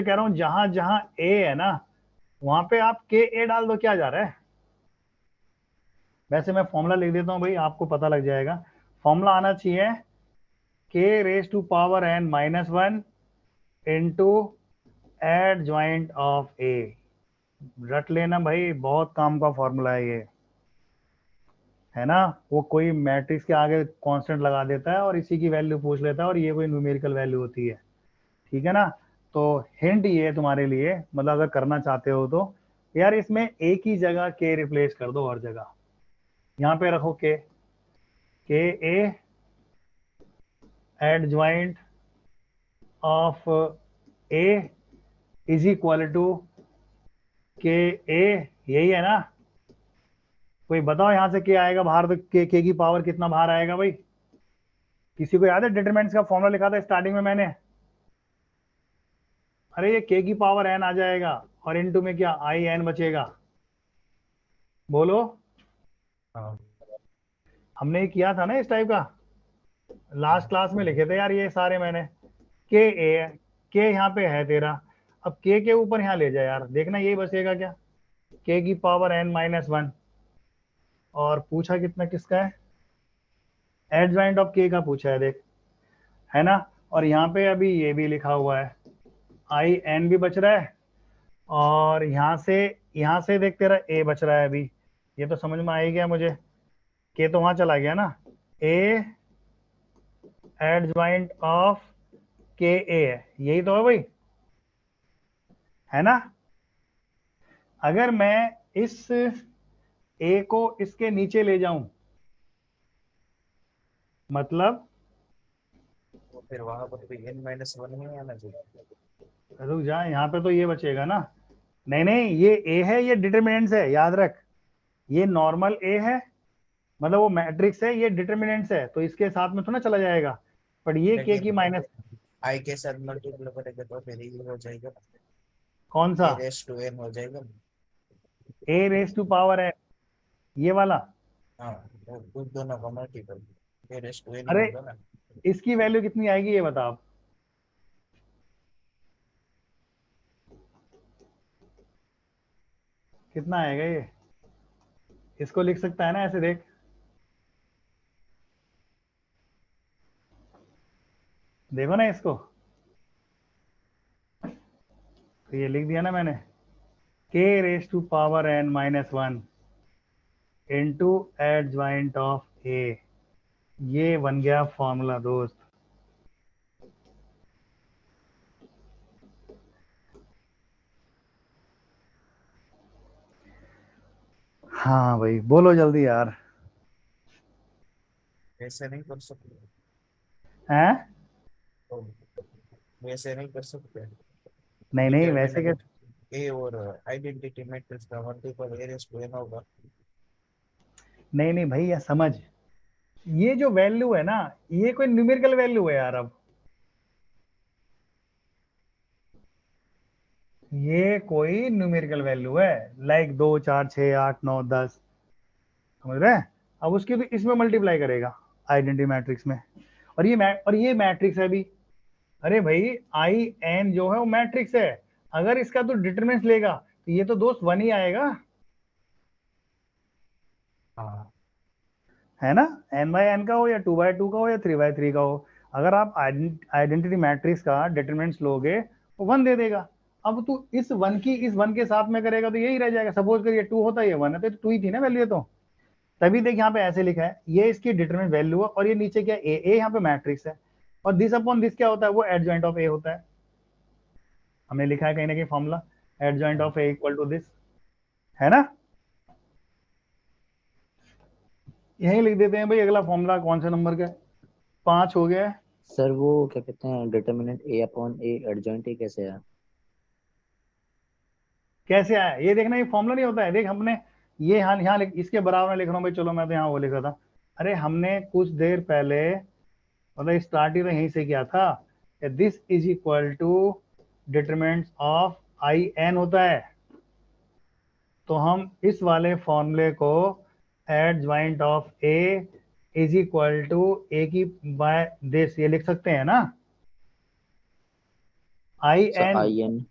कह रहा हूं जहां जहां ए है ना वहां पे आप के ए डाल दो, क्या जा रहा है। वैसे मैं फॉर्मूला लिख देता हूँ भाई, आपको पता लग जाएगा। फॉर्मूला आना चाहिए k raise to power n minus one into adjoint of A. रट लेना भाई, बहुत काम का फॉर्मूला है ये, है ना। वो कोई मैट्रिक्स के आगे कांस्टेंट लगा देता है और इसी की वैल्यू पूछ लेता है, और ये कोई न्यूमेरिकल वैल्यू होती है, ठीक है ना। तो हिंट ये तुम्हारे लिए, मतलब अगर करना चाहते हो तो यार इसमें एक ही जगह के रिप्लेस कर दो, और जगह यहाँ पे रखो के A adjoint of A is equal to k A, यही है ना। कोई बताओ यहाँ से क्या आएगा बाहर, तो के की पावर कितना बाहर आएगा भाई। किसी को याद है डिटरमिनेंट्स का फॉर्मूला लिखा था स्टार्टिंग में मैंने। अरे ये के की पावर एन आ जाएगा, और इनटू में क्या आई एन बचेगा, बोलो। हाँ हमने ये किया था ना इस टाइप का, लास्ट क्लास में लिखे थे यार ये सारे मैंने। के ए, के यहाँ पे है तेरा, अब के ऊपर यहाँ ले जाए यार, देखना यही बचेगा क्या, के की पावर एन माइनस वन। और पूछा कितना किसका है, एडजॉइंट ऑफ के का पूछा है देख, है ना। और यहाँ पे अभी ये भी लिखा हुआ है, आई एन भी बच रहा है, और यहाँ से देख तेरा ए बच रहा है अभी। ये तो समझ में आ ही गया मुझे, के तो वहां चला गया ना। ए एडजॉइंट ऑफ के ए है, यही तो है भाई, है ना। अगर मैं इस ए को इसके नीचे ले जाऊं, मतलब तो फिर वहां पर भी n माइनस वन में आना चाहिए। रुक जा, यहाँ पे तो ये बचेगा ना। नहीं नहीं, ये ए है, ये डिटर्मिनेंट्स है, याद रख। ये नॉर्मल ए है, मतलब वो मैट्रिक्स है, ये डिटर्मिनेंट्स है, तो इसके साथ में थोड़ा चला जाएगा। पर ये के की लेकिन माइनस, आई के साथ मल्टीप्लाई करेंगे तो फिर ये हो जाएगा, कौन सा, ए रेस टू एन हो जाएगा। ए रेस टू पावर है ये वाला। हाँ, वो उस दोनों का multiple A raise to n ही अरे होगा ना। इसकी वैल्यू कितनी आएगी ये बता आप, कितना आएगा ये। इसको लिख सकता है ना ऐसे, देख, देखो ना इसको, तो ये लिख दिया ना मैंने, k raise to power n minus one into adjoint of A. ये बन गया फॉर्मूला दोस्त। हाँ भाई बोलो जल्दी यार। वैसे नहीं कर सकते, हैं, तो वैसे नहीं कर सकते। नहीं नहीं वैसे क्या, डिटर्मिनेंट ए और आइडेंटिटी मैट्रिक्स का multiple A raise to n होगा। नहीं नहीं भाई ये समझ, ये जो वैल्यू है ना, ये कोई न्यूमेरिकल वैल्यू है यार। अब ये कोई न्यूमेरिकल वैल्यू है, लाइक 2 4 6 8 9 10, समझ रहे हैं। अब उसकी भी इसमें मल्टीप्लाई करेगा आइडेंटिटी मैट्रिक्स में, और ये मैट्रिक्स है भी। अरे भाई आई एन जो है वो मैट्रिक्स है, अगर इसका तो डिटरमिनेंट लेगा तो ये तो दोस्त वन ही आएगा, हाँ है ना। एन बाई एन का हो या 2 बाई 2 का हो या 3 बाई 3 का हो, अगर आप आइडेंटिटी मैट्रिक्स का डिटरमिनेंट्स लोगे तो वन दे देगा। अब तू इस वन के साथ में करेगा तो यही रह जाएगा, सपोज करिए टू होता है, ये वन है, तो टू ही थी ना वैल्यू तो। तभी देख यहाँ पे ऐसे लिखा है, ये इसकी डिटरमिनेंट वैल्यू है, और ये नीचे क्या ए यहाँ पे मैट्रिक्स है, और दिस अपॉन दिस क्या होता है, वो एडजॉइंट ऑफ ए होता है। हमने लिखा है कहीं ना कहीं फॉर्मूला, एडजॉइंट हाँ। Of A equal to this, है ना। यही लिख देते हैं भाई, अगला फॉर्मूला कौन से नंबर का है? 5 हो गया है। सर वो क्या कहते हैं, determinant A upon A adjoint A कैसे है? कैसे आया ये देखना, ये फॉर्मूला नहीं होता है, देख हमने ये यहाँ इसके बराबर में लिख रहा हूँ भाई, चलो मैं तो यहाँ वो लिख रहा था। अरे हमने कुछ देर पहले, मतलब स्टार्ट ही तो यहीं से किया था, this is equal to determinant of I n होता है। तो हम इस वाले फॉर्मूले को adjoint of A is equal to A की बाय दिस ये लिख सकते हैं ना, आई So एन, IN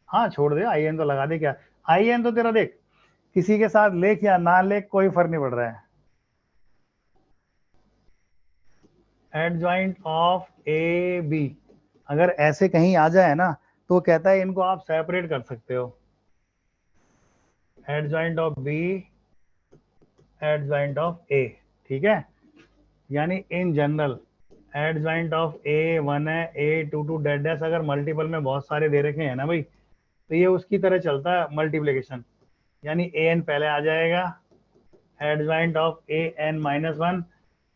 हाँ छोड़ दे, आई एन तो लगा दे, क्या आई एन तो तेरा देख किसी के साथ लेख या ना लेख कोई फर्क नहीं पड़ रहा है। एडजॉइंट ऑफ ए बी, अगर ऐसे कहीं आ जाए ना तो कहता है इनको आप सेपरेट कर सकते हो, adjoint of B, adjoint of A, ठीक है। यानी in general adjoint of A one है, A two two dead dash, अगर मल्टीपल में बहुत सारे दे रखे हैं ना भाई, तो ये उसकी तरह चलता है मल्टीप्लिकेशन, यानी ए एन पहले आ जाएगा, adjoint of A n minus one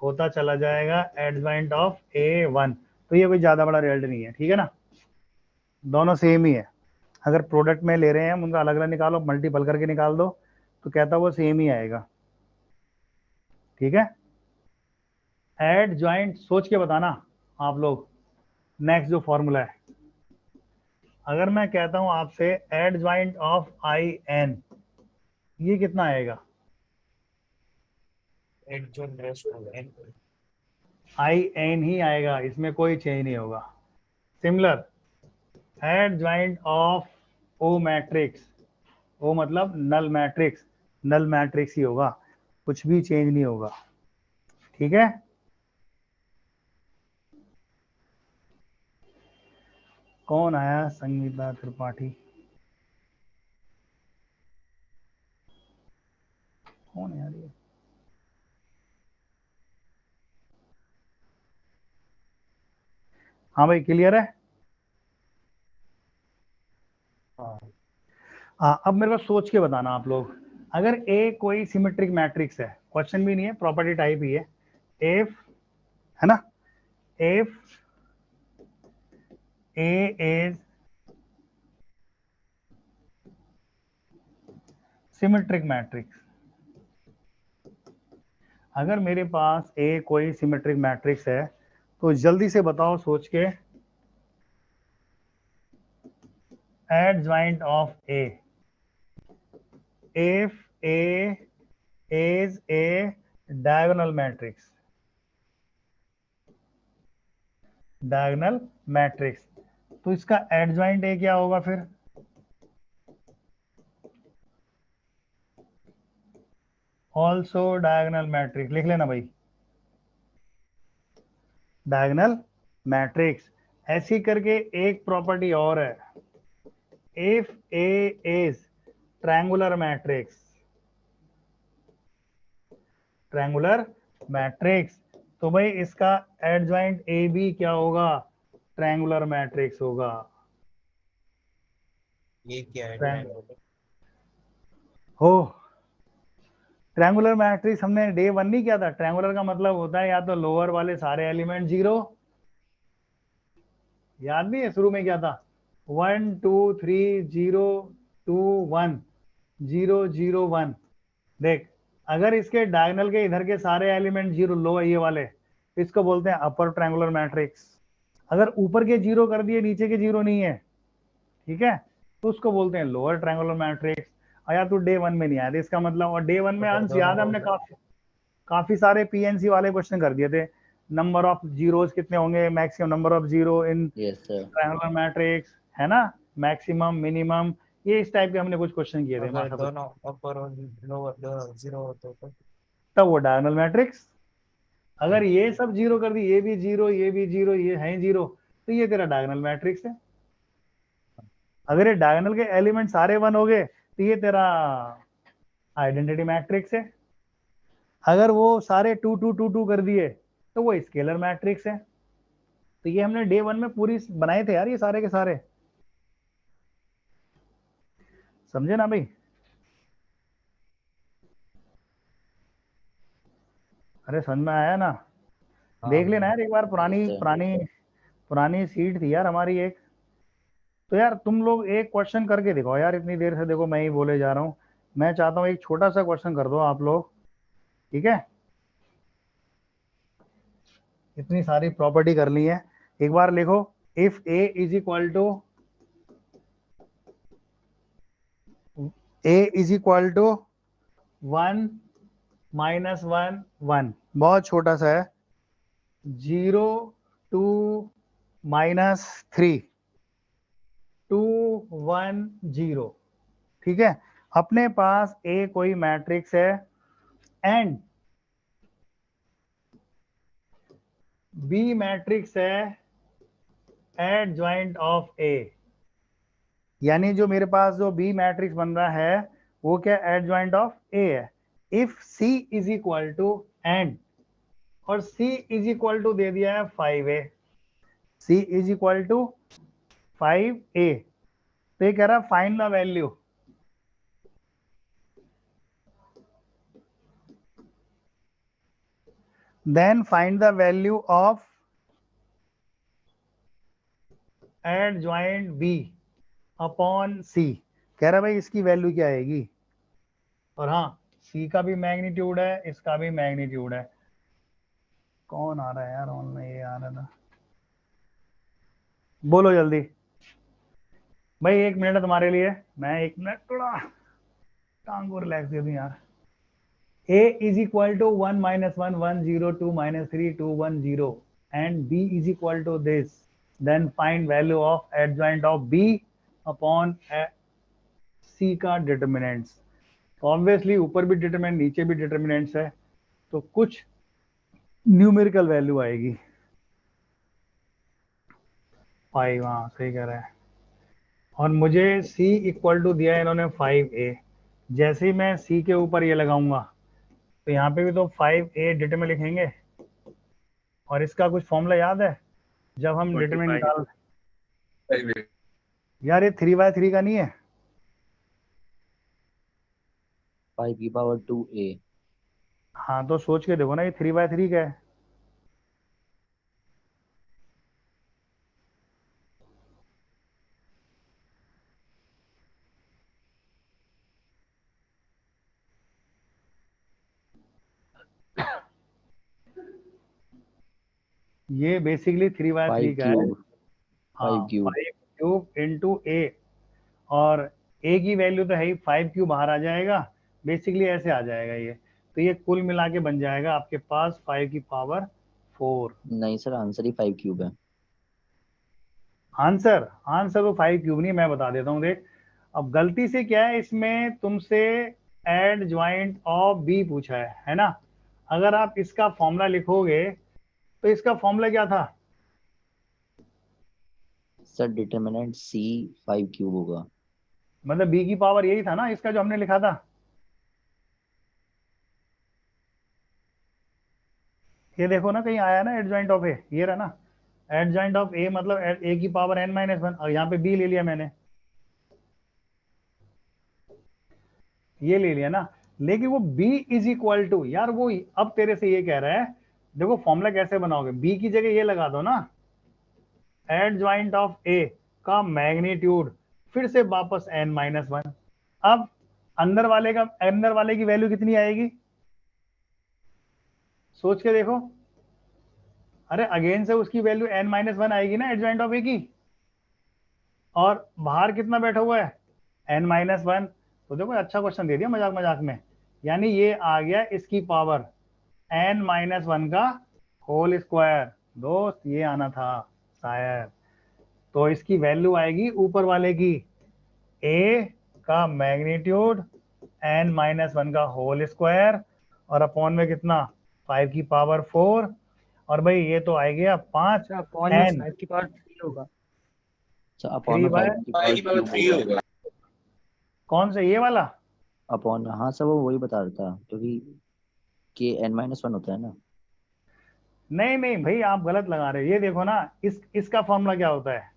होता चला जाएगा एडजॉइंट ऑफ ए वन। तो ये कोई ज़्यादा बड़ा रिजल्ट नहीं है, ठीक है ना, दोनों सेम ही है। अगर प्रोडक्ट में ले रहे हैं हम उनका अलग अलग निकालो, मल्टीपल करके निकाल दो, तो कहता वो सेम ही आएगा, ठीक है। एड ज्वाइंट सोच के बताना आप लोग। नेक्स्ट जो फॉर्मूला है, अगर मैं कहता हूं आपसे adjoint of I n, ये कितना आएगा? Adjoint raised to n, I n ही आएगा, इसमें कोई चेंज नहीं होगा। Similar adjoint of O matrix, O मतलब नल मैट्रिक्स, नल मैट्रिक्स ही होगा, कुछ भी चेंज नहीं होगा, ठीक है। कौन आया? संगीता त्रिपाठी, कौन है यार ये? हाँ भाई क्लियर है। हाँ हाँ अब मेरे को सोच के बताना आप लोग, अगर ए कोई सिमेट्रिक मैट्रिक्स है, क्वेश्चन भी नहीं है, प्रॉपर्टी टाइप ही है, इफ, है ना, if A is symmetric matrix, अगर मेरे पास ए कोई सिमेट्रिक मैट्रिक्स है तो जल्दी से बताओ सोच के, adjoint of A, if A is a diagonal matrix, diagonal matrix, तो इसका एडजॉइंट ए क्या होगा फिर? ऑल्सो डायगोनल मैट्रिक्स, लिख लेना भाई, डायगोनल मैट्रिक्स। ऐसी करके एक प्रॉपर्टी और है, if A is triangular matrix, triangular matrix, तो भाई इसका एडजॉइंट ए बी क्या होगा? ट्रायंगुलर मैट्रिक्स होगा। ये क्या है ट्रायंगुलर ट्रायंगल? हो, ट्रायंगुलर मैट्रिक्स हमने डे वन नहीं किया था, ट्रायंगुलर का मतलब होता है या तो लोअर वाले सारे एलिमेंट जीरो, याद नहीं है शुरू में क्या था, 1 2 3 0 2 1 0 0 1, देख अगर इसके डायगोनल के इधर के सारे एलिमेंट जीरो, लो ये वाले, इसको बोलते हैं अपर ट्रायंगुलर मैट्रिक्स। अगर ऊपर के जीरो कर दिए नीचे के जीरो नहीं है, ठीक है, तो उसको बोलते हैं लोअर ट्रायंगुलर मैट्रिक्स। और यार तू डे वन में नहीं आया था इसका मतलब, और डे वन में अंश याद है हमने काफी सारे पीएनसी वाले क्वेश्चन कर दिए थे, नंबर ऑफ जीरोस कितने होंगे, maximum number of zero in yes sir triangular matrix, है ना, मैक्सिमम मिनिमम, ये इस टाइप के हमने कुछ क्वेश्चन किए थे अगर माथा पर। दोनों अपर और लोअर दोनों जीरो होते तो तब वो डायगोनल मैट्रिक्स, अगर ये सब जीरो कर दी, ये भी जीरो ये भी जीरो ये है जीरो, तो ये तेरा डायगोनल मैट्रिक्स है। अगर ये डायगोनल के एलिमेंट सारे वन हो गए तो ये तेरा आइडेंटिटी मैट्रिक्स है। अगर वो सारे टू टू टू टू कर दिए तो वो स्केलर मैट्रिक्स है। तो ये हमने डे वन में पूरी बनाए थे यार, ये सारे के सारे, समझे ना भाई? अरे समझ में आया ना? देख लेना यार एक बार, पुरानी yes sir पुरानी पुरानी सीट थी यार हमारी एक, तो यार तुम लोग एक क्वेश्चन करके दिखाओ यार, इतनी देर से देखो मैं ही बोले जा रहा हूँ, मैं चाहता हूँ एक छोटा सा क्वेश्चन कर दो आप लोग, ठीक है। इतनी सारी प्रॉपर्टी कर ली है, एक बार लिखो, if A is equal to one minus one one, बहुत छोटा सा है, 0 2 -3, 2 1 0। ठीक है, अपने पास ए कोई मैट्रिक्स है एंड बी मैट्रिक्स है एडजॉइंट ऑफ ए। यानी जो मेरे पास जो बी मैट्रिक्स बन रहा है वो क्या एडजॉइंट ऑफ ए है। If C is equal to and, और सी इज इक्वल टू दे दिया है 5a, C is equal to 5a, तो ये कह रहा है find the value. Then find the value of adjoint B upon C. कह रहा है भाई इसकी वैल्यू क्या आएगी, और हाँ सी का भी मैग्नीट्यूड है, इसका भी मैग्नीट्यूड है। कौन आ रहा है यार ऑनलाइन, ये आ रहा था, बोलो जल्दी भाई। 1 मिनट है तुम्हारे लिए, मैं 1 मिनट थोड़ा टांग को रिलैक्स दे दूं यार। a is equal to 1 minus 1 1 0 2 minus 3 2 1 0 and b is equal to this, then find value of adjoint of b upon c का डिटर्मिनेंट्स। तो ऑब्वियसली ऊपर भी डिटर्मिनेंट नीचे भी डिटर्मिनेंट्स है, तो कुछ न्यूमेरिकल वैल्यू आएगी। 5, हाँ सही कह रहा है। और मुझे c इक्वल टू दिया है इन्होंने 5a। जैसे ही मैं c के ऊपर ये लगाऊंगा तो यहाँ पे भी तो 5a डिटरमिनेंट लिखेंगे, और इसका कुछ फॉर्मूला याद है जब हम डिटरमिनेंट निकाल। यार ये 3/3 का नहीं है, 5 की पावर 2a। हाँ तो सोच के देखो ना, ये 3/3 का है। ये बेसिकली 3/3 का है। 5 हाँ, क्यूब 5 क्यूब इंटू ए, और ए की वैल्यू तो है ही, 5 क्यूब बाहर आ जाएगा, बेसिकली ऐसे आ जाएगा ये। तो ये कुल मिला के बन जाएगा आपके पास 5 की पावर 4। नहीं सर, आंसर ही 5 क्यूब है। आंसर आंसर तो 5 क्यूब नहीं, मैं बता देता हूँ देख। अब गलती से क्या है, इसमें तुमसे एड ज्वाइंट ऑफ बी पूछा है ना। अगर आप इसका फॉर्मूला लिखोगे तो इसका फॉर्मूला क्या था? सर डिटर्मिनेंट c 5 क्यूब होगा। मतलब बी की पावर यही था ना इसका जो हमने लिखा था। ये देखो ना कहीं आया ना एडजॉइंट ऑफ ए, ये रहा ना एडजॉइंट ऑफ ए, मतलब ए की पावर n-1, और यहाँ पे बी ले लिया मैंने, ये ले लिया ना। लेकिन वो b इज इक्वल टू, यार वो अब तेरे से ये कह रहा है, देखो फॉर्मूला कैसे बनाओगे, b की जगह ये लगा दो ना, एडजॉइंट ऑफ ए का मैग्नीट्यूड, फिर से वापस n-1। अब अंदर वाले की वैल्यू कितनी आएगी, सोच के देखो। अरे अगेन से उसकी वैल्यू n-1 आएगी ना एडजॉइंट ऑफ ए की, और बाहर कितना बैठा हुआ है n-1। तो देखो अच्छा क्वेश्चन दे दिया मजाक मजाक में, यानी ये आ गया इसकी पावर n-1 का होल स्क्वायर। दोस्त ये आना था शायद। तो इसकी वैल्यू आएगी ऊपर वाले की, a का मैग्नीट्यूड n-1 का होल स्क्वायर, और अपॉन में कितना 5 की पावर 4, और भाई ये तो आ गया 5 n की पावर 3 होगा। सर अपॉन में 5 की पावर क्यूब होगा। कौन सा ये वाला? अपॉन, हाँ सर वो वही बता रहा था, क्योंकि के n-1 होता है ना। नहीं नहीं भाई आप गलत लगा रहे हो, ये देखो ना इसका फॉर्मूला क्या होता है,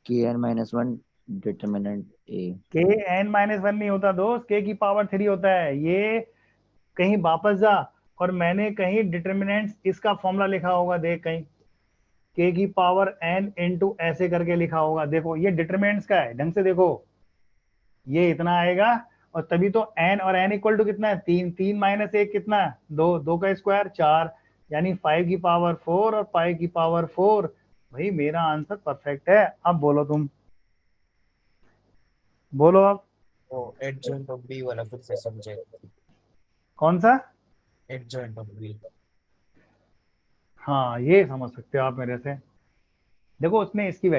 के n-1 डिटर्मिनेंट a। के n-1 नहीं होता दोस्त, के की पावर 3 होता है। ये कहीं वापस जा, और मैंने कहीं डिटर्मिनेंट्स इसका फॉर्मूला लिखा होगा, देख कहीं के की पावर n इंटू ऐसे करके लिखा होगा। देखो ये डिटर्मिनेंट्स का है, ढंग से देखो, ये इतना आएगा, और तभी तो n और n इक्वल टू कितना है 3, 3 माइनस 1 कितना है 2, 2 का स्क्वायर 4, यानी 5 की पावर 4 और 5 की पावर 4। भाई मेरा आंसर परफेक्ट है। अब बोलो तुम, बोलो अब। वो एडजॉइंट ऑफ बी वाला फिर से समझे। कौन सा? Adjoint of B. हाँ ये समझ सकते हो आप मेरे से। देखो उसने इसकी